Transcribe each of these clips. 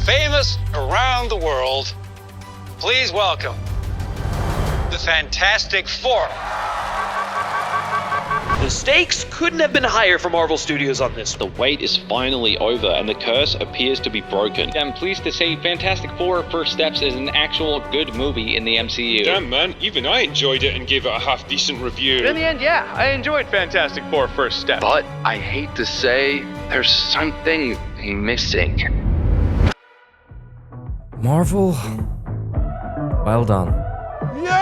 famous around the world, please welcome the Fantastic Four. The stakes couldn't have been higher for Marvel Studios on this. The wait is finally over and the curse appears to be broken. I'm pleased to say Fantastic Four First Steps is an actual good movie in the MCU. Damn man, even I enjoyed it and gave it a half decent review. In the end, yeah, I enjoyed Fantastic Four First Step. But I hate to say, there's something missing. Marvel, well done. Yes!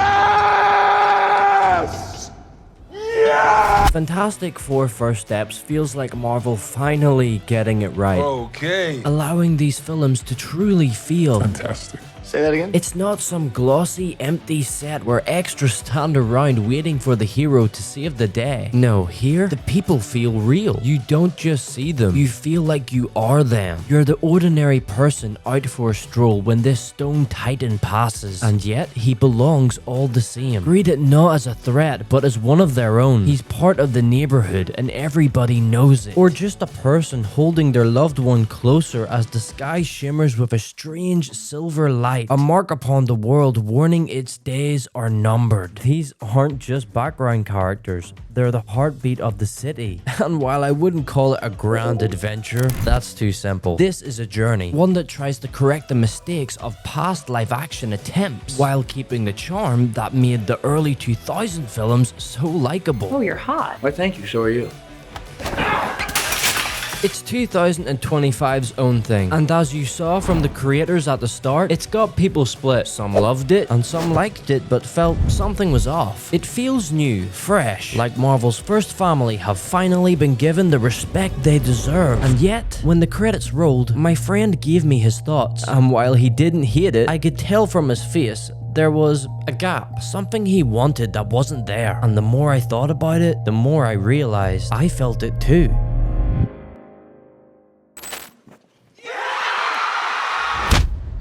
Yeah! Fantastic Four First Steps feels like Marvel finally getting it right. Okay. Allowing these films to truly feel Fantastic. Say that again? It's not some glossy, empty set where extras stand around waiting for the hero to save the day. No, here, the people feel real. You don't just see them, you feel like you are them. You're the ordinary person out for a stroll when this stone titan passes, and yet he belongs all the same. Greet it not as a threat, but as one of their own. He's part of the neighborhood, and everybody knows it. Or just a person holding their loved one closer as the sky shimmers with a strange silver light. A mark upon the world warning its days are numbered. These aren't just background characters, they're the heartbeat of the city. And while I wouldn't call it a grand adventure, that's too simple. This is a journey, one that tries to correct the mistakes of past live-action attempts, while keeping the charm that made the early 2000 films so likable. Oh, you're hot. Why thank you, so are you. It's 2025's own thing, and as you saw from the creators at the start, it's got people split. Some loved it, and some liked it, but felt something was off. It feels new, fresh, like Marvel's first family have finally been given the respect they deserve. And yet, when the credits rolled, my friend gave me his thoughts, and while he didn't hate it, I could tell from his face there was a gap, something he wanted that wasn't there. And the more I thought about it, the more I realized I felt it too.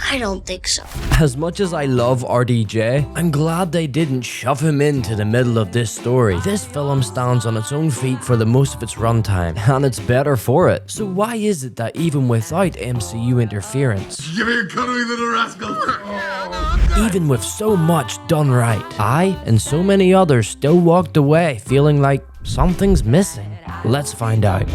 I don't think so. As much as I love RDJ, I'm glad they didn't shove him into the middle of this story. This film stands on its own feet for the most of its runtime, and it's better for it. So why is it that even without MCU interference, Give me a cuddly little rascal. even with so much done right, I and so many others still walked away feeling like something's missing? Let's find out.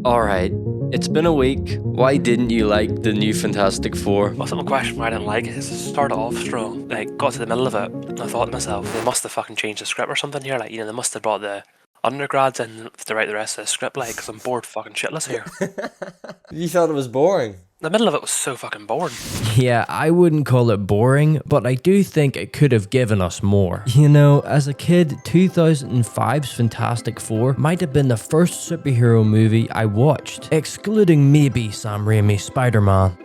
Alright, it's been a week. Why didn't you like the new Fantastic Four? Well, simple question why I didn't like it is it started off strong. Like, got to the middle of it, and I thought to myself, they must have fucking changed the script or something here. Like, you know, they must have brought the undergrads in to write the rest of the script, like, because I'm bored fucking shitless here. You thought it was boring? The middle of it was so fucking boring. Yeah, I wouldn't call it boring, but I do think it could have given us more. You know, as a kid, 2005's Fantastic Four might have been the first superhero movie I watched, excluding maybe Sam Raimi's Spider-Man.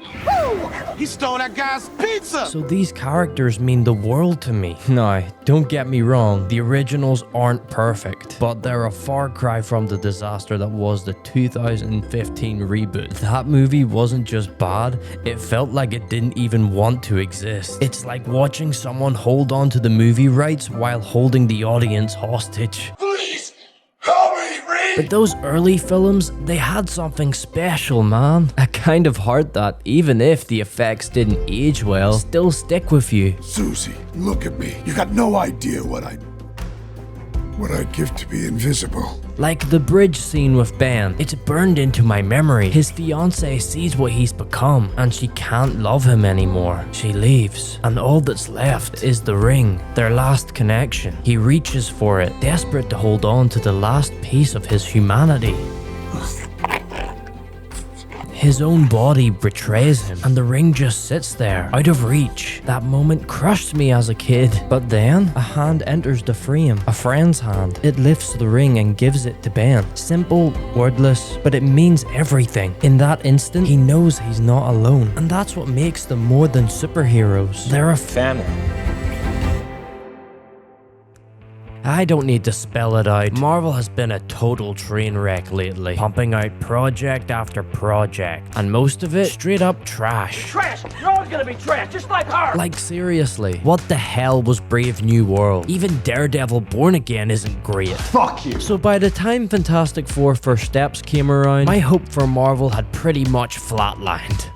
He stole that guy's pizza. So these characters mean the world to me. Now, don't get me wrong, the originals aren't perfect, but they're a far cry from the disaster that was the 2015 reboot. That movie wasn't just bad, it felt like it didn't even want to exist. It's like watching someone hold on to the movie rights while holding the audience hostage. Please, help me, Reed. But those early films, they had something special, man. A kind of heart that, even if the effects didn't age well, still stick with you. Susie, look at me. You got no idea what I'd give to be invisible. Like the bridge scene with Ben, it's burned into my memory. His fiancée sees what he's become, and she can't love him anymore. She leaves, and all that's left is the ring, their last connection. He reaches for it, desperate to hold on to the last piece of his humanity. His own body betrays him, and the ring just sits there, out of reach. That moment crushed me as a kid. But then, a hand enters the frame, a friend's hand. It lifts the ring and gives it to Ben. Simple, wordless, but it means everything. In that instant, he knows he's not alone. And that's what makes them more than superheroes. They're a family. I don't need to spell it out. Marvel has been a total train wreck lately, pumping out project after project, and most of it straight up trash. Trash! You're always gonna be trash, just like her! Like seriously, what the hell was Brave New World? Even Daredevil Born Again isn't great. Fuck you! So by the time Fantastic Four First Steps came around, my hope for Marvel had pretty much flatlined.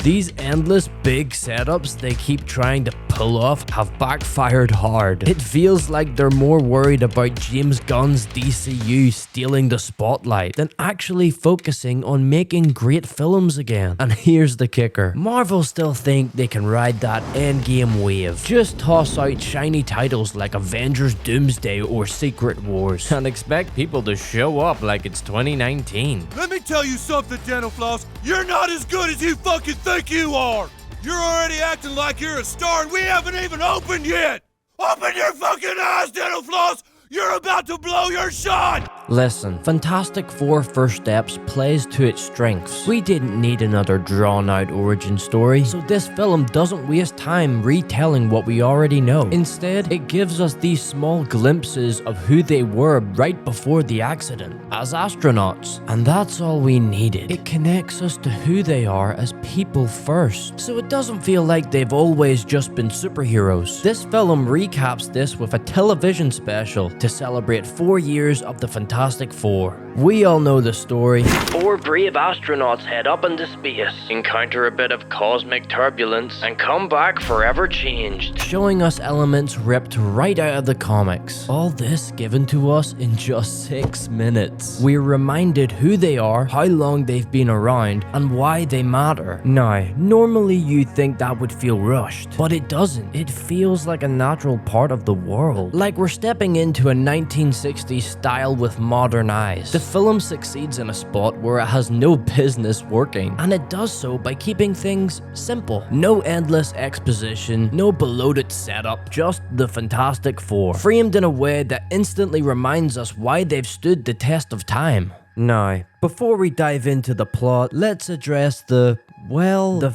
These endless big setups they keep trying to pull off have backfired hard. It feels like they're more worried about James Gunn's DCU stealing the spotlight than actually focusing on making great films again. And here's the kicker. Marvel still think they can ride that endgame wave. Just toss out shiny titles like Avengers Doomsday or Secret Wars and expect people to show up like it's 2019. Let me tell you something, Dental Floss. You're not as good as you fucking think you are. You're already acting like you're a star and we haven't even opened yet. Open your fucking eyes, Dental Floss. You're about to blow your shot! Listen, Fantastic Four First Steps plays to its strengths. We didn't need another drawn-out origin story, so this film doesn't waste time retelling what we already know. Instead, it gives us these small glimpses of who they were right before the accident, as astronauts. And that's all we needed. It connects us to who they are as people first, so it doesn't feel like they've always just been superheroes. This film recaps this with a television special to celebrate 4 years of the Fantastic Four. We all know the story. 4 brave astronauts head up into space, encounter a bit of cosmic turbulence, and come back forever changed, showing us elements ripped right out of the comics. All this given to us in just 6 minutes. We're reminded who they are, how long they've been around, and why they matter. Now, normally you'd think that would feel rushed, but it doesn't. It feels like a natural part of the world. Like we're stepping into a 1960s style with modern eyes. The film succeeds in a spot where it has no business working, and it does so by keeping things simple. No endless exposition, no bloated setup, just the Fantastic Four, framed in a way that instantly reminds us why they've stood the test of time. Now, before we dive into the plot, let's address the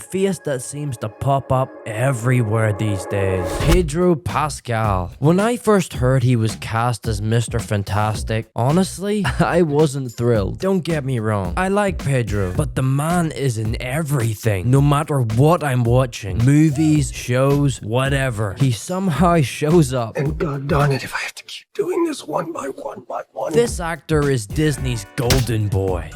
face that seems to pop up everywhere these days. Pedro Pascal. When I first heard he was cast as Mr. Fantastic, honestly, I wasn't thrilled. Don't get me wrong, I like Pedro, but the man is in everything. No matter what I'm watching, movies, shows, whatever, he somehow shows up. And God darn it if I have to keep doing this one by one. This actor is Disney's golden boy.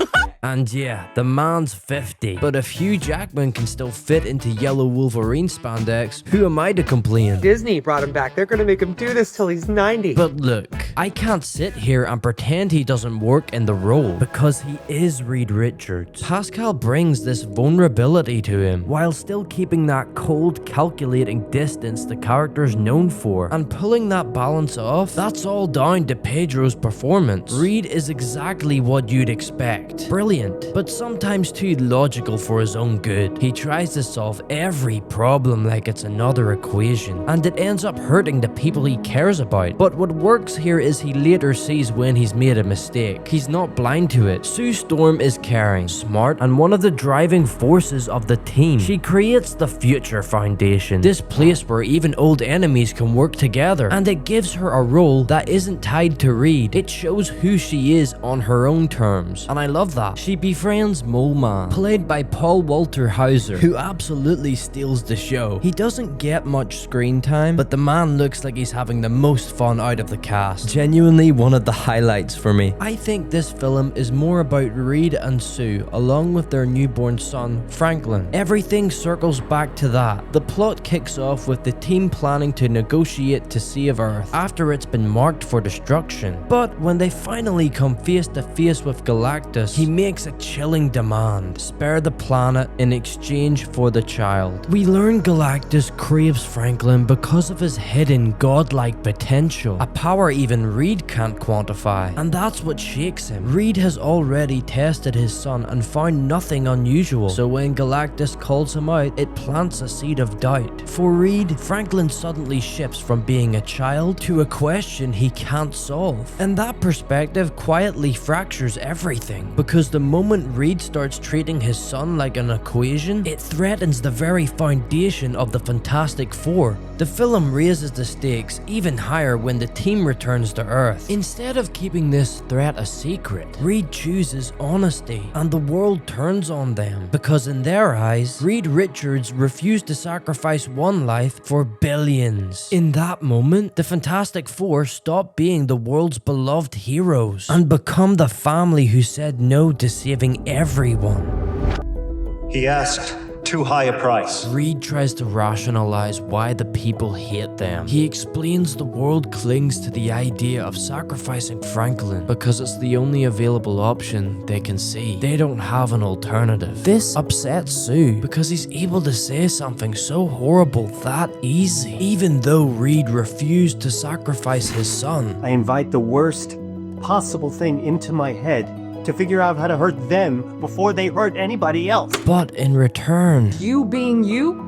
And yeah, the man's 50, but if Hugh Jackman can still fit into yellow Wolverine spandex, who am I to complain? Disney brought him back. They're gonna make him do this till he's 90. But look, I can't sit here and pretend he doesn't work in the role, because he is Reed Richards. Pascal brings this vulnerability to him, while still keeping that cold, calculating distance the character's known for, and pulling that balance off, that's all down to Pedro's performance. Reed is exactly what you'd expect. Brilliant, but sometimes too logical for his own good. He tries to solve every problem like it's another equation, and it ends up hurting the people he cares about. But what works here is he later sees when he's made a mistake. He's not blind to it. Sue Storm is caring, smart, and one of the driving forces of the team. She creates the Future Foundation, this place where even old enemies can work together, and it gives her a role that isn't tied to Reed. It shows who she is on her own terms, and I love that. She befriends Mole Man, played by Paul Walter Hauser, who absolutely steals the show. He doesn't get much screen time, but the man looks like he's having the most fun out of the cast. Genuinely one of the highlights for me. I think this film is more about Reed and Sue, along with their newborn son, Franklin. Everything circles back to that. The plot kicks off with the team planning to negotiate to save Earth after it's been marked for destruction. But when they finally come face to face with Galactus, he makes a chilling demand: spare the planet in exchange for the child. We learn Galactus craves Franklin because of his hidden godlike potential, a power even Reed can't quantify, and that's what shakes him. Reed has already tested his son and found nothing unusual, so when Galactus calls him out, it plants a seed of doubt. For Reed, Franklin suddenly shifts from being a child to a question he can't solve, and that perspective quietly fractures everything, because the moment Reed starts treating his son like an equation, it threatens the very foundation of the Fantastic Four. The film raises the stakes even higher when the team returns to Earth. Instead of keeping this threat a secret, Reed chooses honesty, and the world turns on them. Because in their eyes, Reed Richards refused to sacrifice one life for billions. In that moment, the Fantastic Four stop being the world's beloved heroes and become the family who said no to saving everyone. He asked too high a price. Reed tries to rationalize why the people hate them. He explains the world clings to the idea of sacrificing Franklin because it's the only available option they can see. They don't have an alternative. This upsets Sue because he's able to say something so horrible that easy, even though Reed refused to sacrifice his son. I invite the worst possible thing into my head to figure out how to hurt them before they hurt anybody else. But in return, you being you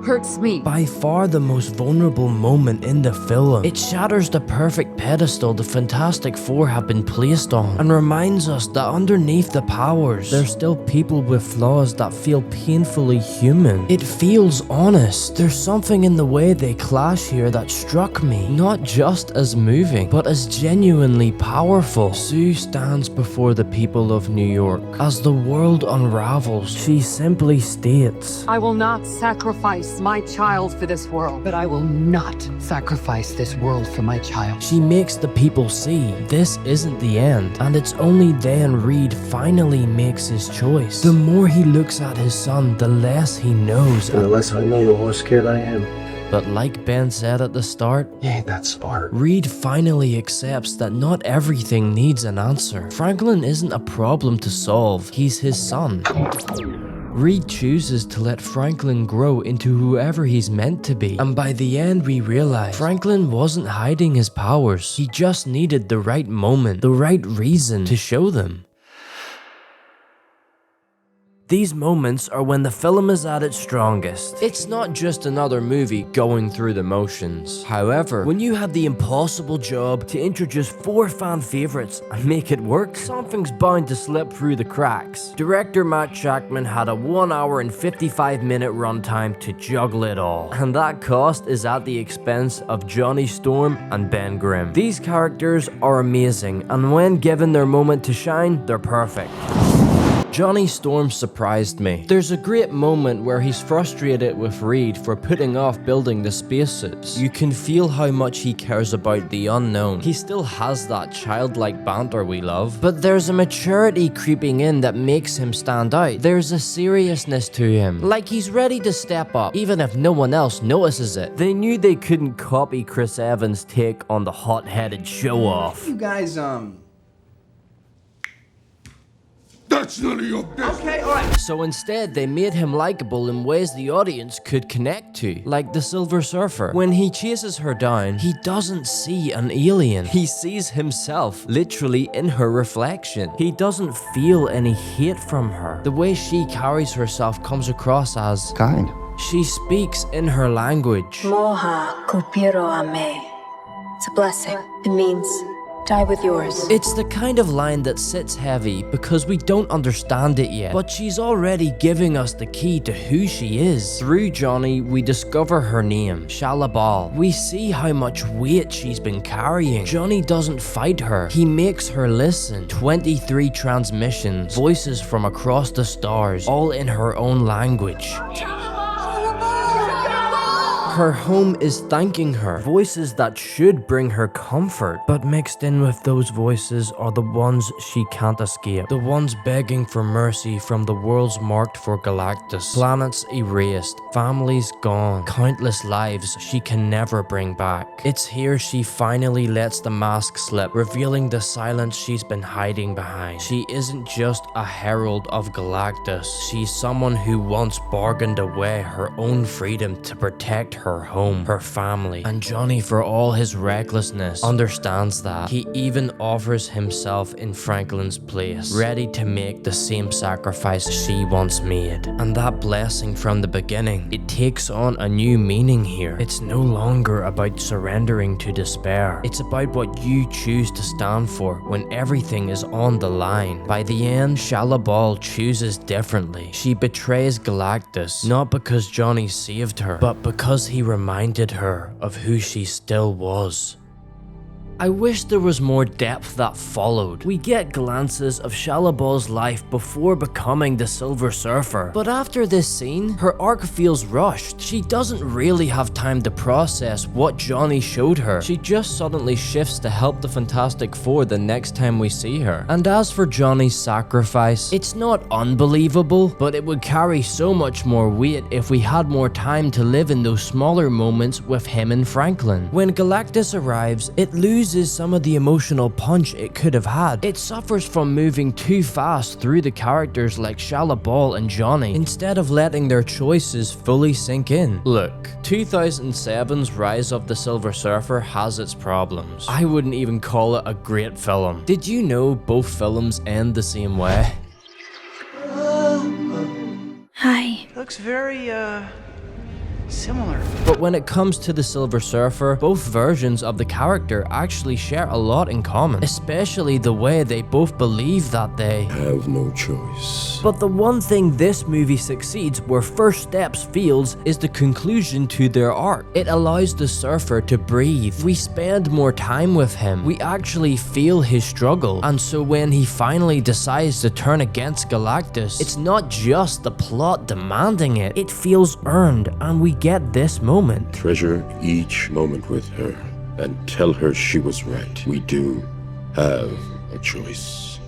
hurts me. By far the most vulnerable moment in the film. It shatters the perfect pedestal the Fantastic Four have been placed on and reminds us that underneath the powers, there's still people with flaws that feel painfully human. It feels honest. There's something in the way they clash here that struck me, not just as moving, but as genuinely powerful. Sue stands before the people of New York. As the world unravels, she simply states, I will not sacrifice my child for this world, but I will not sacrifice this world for my child. She makes the people see this isn't the end, and it's only then Reed finally makes his choice. The more he looks at his son, the less he knows. And the less I know, the more scared I am. But like Ben said at the start, you ain't that smart. Reed finally accepts that not everything needs an answer. Franklin isn't a problem to solve, he's his son. Reed chooses to let Franklin grow into whoever he's meant to be, and by the end we realize Franklin wasn't hiding his powers, he just needed the right moment, the right reason to show them. These moments are when the film is at its strongest. It's not just another movie going through the motions. However, when you have the impossible job to introduce 4 fan favorites and make it work, something's bound to slip through the cracks. Director Matt Shakman had a 1 hour and 55 minute runtime to juggle it all, and that cost is at the expense of Johnny Storm and Ben Grimm. These characters are amazing, and when given their moment to shine, they're perfect. Johnny Storm surprised me. There's a great moment where he's frustrated with Reed for putting off building the spacesuits. You can feel how much he cares about the unknown. He still has that childlike banter we love, but there's a maturity creeping in that makes him stand out. There's a seriousness to him, like he's ready to step up, even if no one else notices it. They knew they couldn't copy Chris Evans' take on the hot-headed show-off. You guys, That's none of your business. Okay, alright. So instead, they made him likable in ways the audience could connect to, like the Silver Surfer. When he chases her down, he doesn't see an alien. He sees himself, literally in her reflection. He doesn't feel any hate from her. The way she carries herself comes across as kind. She speaks in her language. Moha kupiro ame. It's a blessing. It means die with yours. It's the kind of line that sits heavy because we don't understand it yet, but she's already giving us the key to who she is. Through Johnny, we discover her name, Shalabal. We see how much weight she's been carrying. Johnny doesn't fight her, he makes her listen. 23 transmissions, voices from across the stars, all in her own language. Her home is thanking her, voices that should bring her comfort, but mixed in with those voices are the ones she can't escape, the ones begging for mercy from the worlds marked for Galactus, planets erased, families gone, countless lives she can never bring back. It's here she finally lets the mask slip, revealing the silence she's been hiding behind. She isn't just a herald of Galactus, she's someone who once bargained away her own freedom to protect her home, her family. And Johnny, for all his recklessness, understands that. He even offers himself in Franklin's place, ready to make the same sacrifice she once made. And that blessing from the beginning, it takes on a new meaning here. It's no longer about surrendering to despair. It's about what you choose to stand for when everything is on the line. By the end, Shalabal chooses differently. She betrays Galactus, not because Johnny saved her, but because he reminded her of who she still was. I wish there was more depth that followed. We get glances of Shalabal's life before becoming the Silver Surfer, but after this scene, her arc feels rushed. She doesn't really have time to process what Johnny showed her. She just suddenly shifts to help the Fantastic Four the next time we see her. And as for Johnny's sacrifice, it's not unbelievable, but it would carry so much more weight if we had more time to live in those smaller moments with him and Franklin. When Galactus arrives, it loses some of the emotional punch it could have had. It suffers from moving too fast through the characters like Shalabal and Johnny, instead of letting their choices fully sink in. Look, 2007's Rise of the Silver Surfer has its problems. I wouldn't even call it a great film. Did you know both films end the same way? Hi. Looks very, similar. But when it comes to the Silver Surfer, both versions of the character actually share a lot in common, especially the way they both believe that they have no choice. But the one thing this movie succeeds where First Steps fails is the conclusion to their arc. It allows the Surfer to breathe. We spend more time with him. We actually feel his struggle. And so when he finally decides to turn against Galactus, it's not just the plot demanding it. It feels earned, and we get this moment. Treasure each moment with her and tell her she was right. We do have a choice.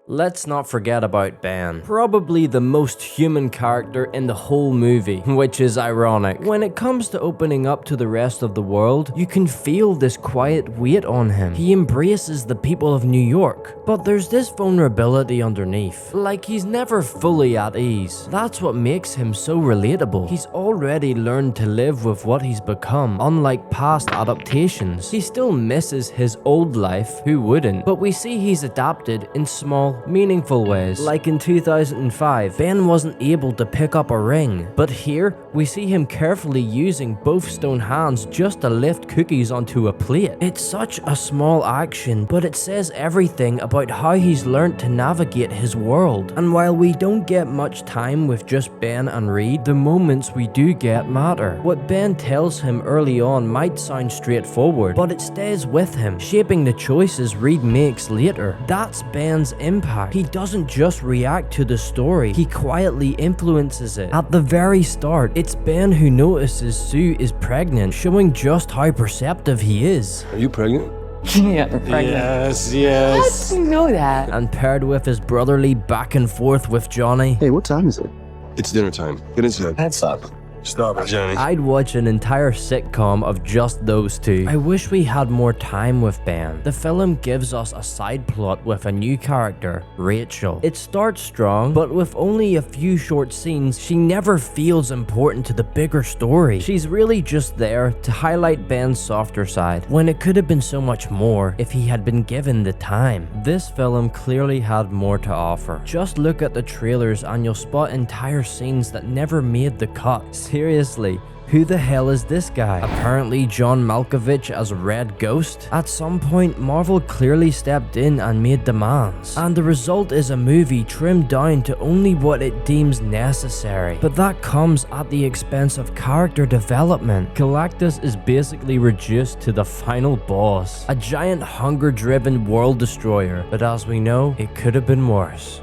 Let's not forget about Ben, probably the most human character in the whole movie, which is ironic. When it comes to opening up to the rest of the world, you can feel this quiet weight on him. He embraces the people of New York, but there's this vulnerability underneath, like he's never fully at ease. That's what makes him so relatable. He's already learned to live with what he's become, unlike past adaptations. He still misses his old life, who wouldn't? But we see he's adapted in small, meaningful ways. Like in 2005, Ben wasn't able to pick up a ring, but here we see him carefully using both stone hands just to lift cookies onto a plate. It's such a small action, but it says everything about how he's learned to navigate his world. And while we don't get much time with just Ben and Reed, the moments we do get matter. What Ben tells him early on might sound straightforward, but it stays with him, shaping the choices Reed makes later. That's Ben's impact. He doesn't just react to the story, he quietly influences it. At the very start, it's Ben who notices Sue is pregnant, showing just how perceptive he is. Are you pregnant? Yeah, we're pregnant. Yes. How do you know that? And paired with his brotherly back and forth with Johnny. Hey, what time is it? It's dinner time. Get inside. Heads up. Stop it, Johnny. I'd watch an entire sitcom of just those two. I wish we had more time with Ben. The film gives us a side plot with a new character, Rachel. It starts strong, but with only a few short scenes, she never feels important to the bigger story. She's really just there to highlight Ben's softer side, when it could have been so much more if he had been given the time. This film clearly had more to offer. Just look at the trailers and you'll spot entire scenes that never made the cut. Seriously, who the hell is this guy? Apparently John Malkovich as Red Ghost? At some point, Marvel clearly stepped in and made demands. And the result is a movie trimmed down to only what it deems necessary. But that comes at the expense of character development. Galactus is basically reduced to the final boss. A giant hunger-driven world destroyer. But as we know, it could have been worse.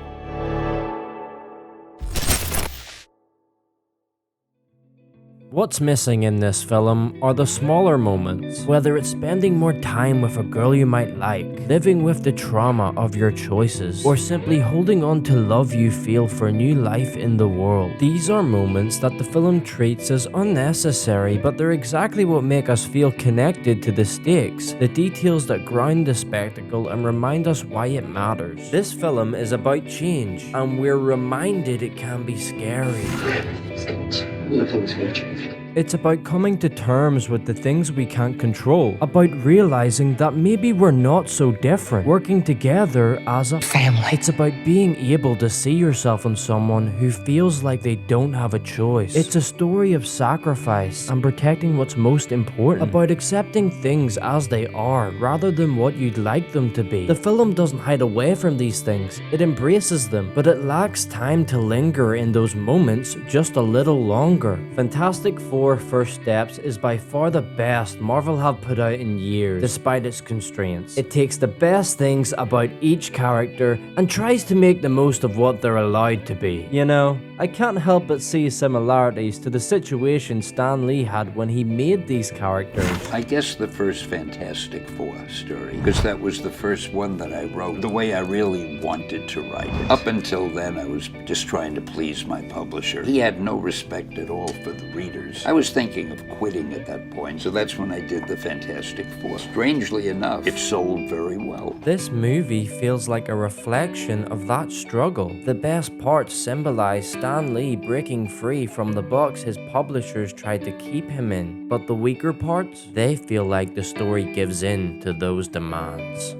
What's missing in this film are the smaller moments, whether it's spending more time with a girl you might like, living with the trauma of your choices, or simply holding on to love you feel for new life in the world. These are moments that the film treats as unnecessary, but they're exactly what make us feel connected to the stakes, the details that ground the spectacle and remind us why it matters. This film is about change, and we're reminded it can be scary. Nothing's gonna change. It's about coming to terms with the things we can't control, about realizing that maybe we're not so different, working together as a family. It's about being able to see yourself in someone who feels like they don't have a choice. It's a story of sacrifice and protecting what's most important, about accepting things as they are rather than what you'd like them to be. The film doesn't hide away from these things, it embraces them, but it lacks time to linger in those moments just a little longer. Fantastic Four First Steps is by far the best Marvel have put out in years, despite its constraints. It takes the best things about each character and tries to make the most of what they're allowed to be. You know, I can't help but see similarities to the situation Stan Lee had when he made these characters. I guess the first Fantastic Four story, because that was the first one that I wrote the way I really wanted to write it. Up until then, I was just trying to please my publisher. He had no respect at all for the readers. I was thinking of quitting at that point, so that's when I did the Fantastic Four. Strangely enough, it sold very well. This movie feels like a reflection of that struggle. The best parts symbolize Stan Lee breaking free from the box his publishers tried to keep him in, but the weaker parts, they feel like the story gives in to those demands.